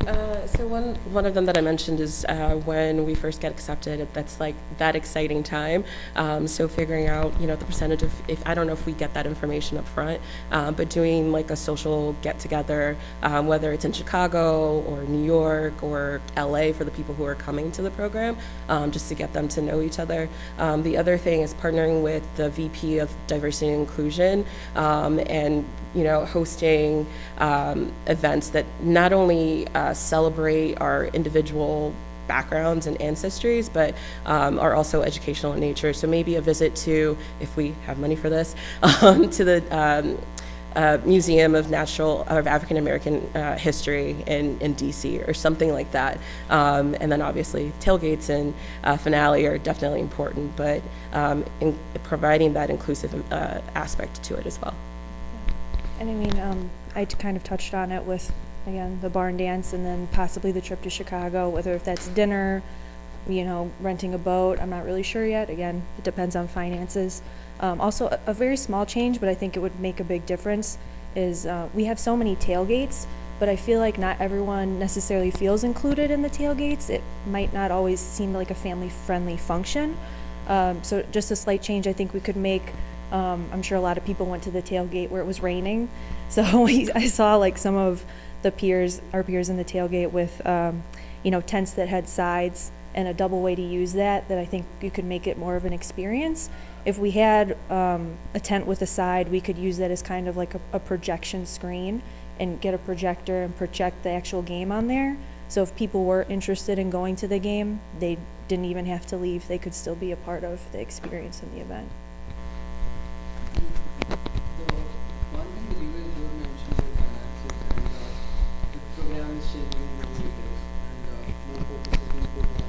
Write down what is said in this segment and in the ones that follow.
So one of them that I mentioned is when we first get accepted. That's like that exciting time. So figuring out, the percentage of, if I don't know if we get that information up front, but doing like a social get together, whether it's in Chicago or New York or LA for the people who are coming to the program, just to get them to know each other. The other thing is partnering with the VP of Diversity and Inclusion, and hosting events that not only celebrate our individual backgrounds and ancestries, but are also educational in nature. So maybe a visit to, if we have money for this, to the Museum of African American History in DC or something like that. And then obviously tailgates and finale are definitely important, but in providing that inclusive aspect to it as well. And I mean, I kind of touched on it with, again, the barn dance and then possibly the trip to Chicago, whether if that's dinner, renting a boat, I'm not really sure yet. Again, it depends on finances. Also, a very small change, but I think it would make a big difference, is we have so many tailgates, but I feel like not everyone necessarily feels included in the tailgates. It might not always seem like a family-friendly function. So just a slight change I think we could make. I'm sure a lot of people went to the tailgate where it was raining. So I saw like some of our peers in the tailgate with, tents that had sides and a double way to use that I think you could make it more of an experience. If we had a tent with a side, we could use that as kind of like a projection screen and get a projector and project the actual game on there. So if people were interested in going to the game, they didn't even have to leave. They could still be a part of the experience in the event. The one thing that you guys don't mention is finances, and the program is changing in many ways, and more focus is being put on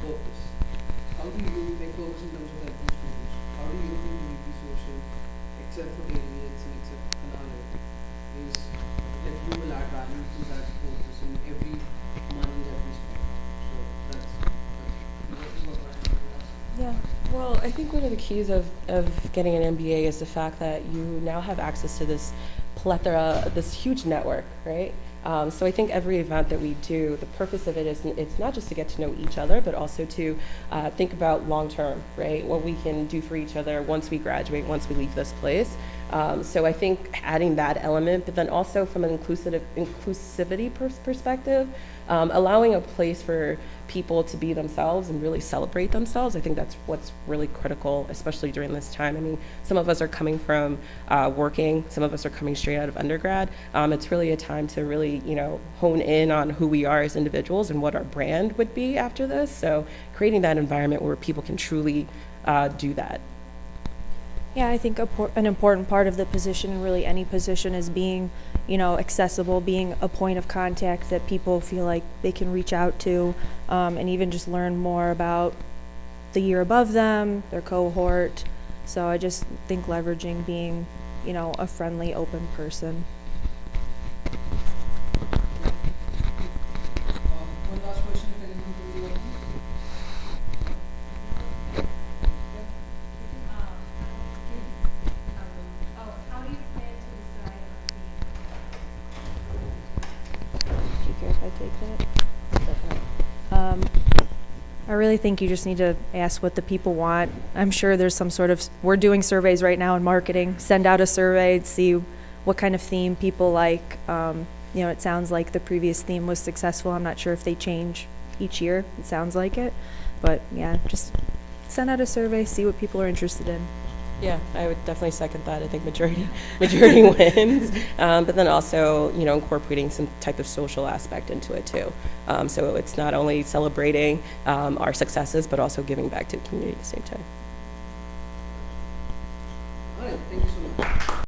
purpose. How do you focus in terms of helping students? How do you think VP Social, except for tailgates and except for finale, is that you will add value to that purpose in every money that we spend? So that's what I'm trying to ask. Yeah. Well, I think one of the keys of getting an MBA is the fact that you now have access to this plethora, this huge network, right? So I think every event that we do, the purpose of it is it's not just to get to know each other, but also to think about long term, right? What we can do for each other once we graduate, once we leave this place. So I think adding that element, but then also from an inclusivity perspective, allowing a place for people to be themselves and really celebrate themselves. I think that's what's really critical, especially during this time. I mean, some of us are coming from working, some of us are coming straight out of undergrad. It's really a time to really, hone in on who we are as individuals and what our brand would be after this. So creating that environment where people can truly do that. Yeah, I think an important part of the position, and really any position, is being, accessible, being a point of contact that people feel like they can reach out to, and even just learn more about the year above them, their cohort. So I just think leveraging being, a friendly, open person. One last question, if anything from the audience. How do you plan to decide on Do you care if I take that? I really think you just need to ask what the people want. I'm sure there's some sort of, we're doing surveys right now in marketing, send out a survey, see what kind of theme people like. It sounds like the previous theme was successful. I'm not sure if they change each year. It sounds like it. But yeah, just send out a survey, see what people are interested in. Yeah, I would definitely second that. I think majority wins, but then also incorporating some type of social aspect into it too. So it's not only celebrating our successes, but also giving back to the community at the same time.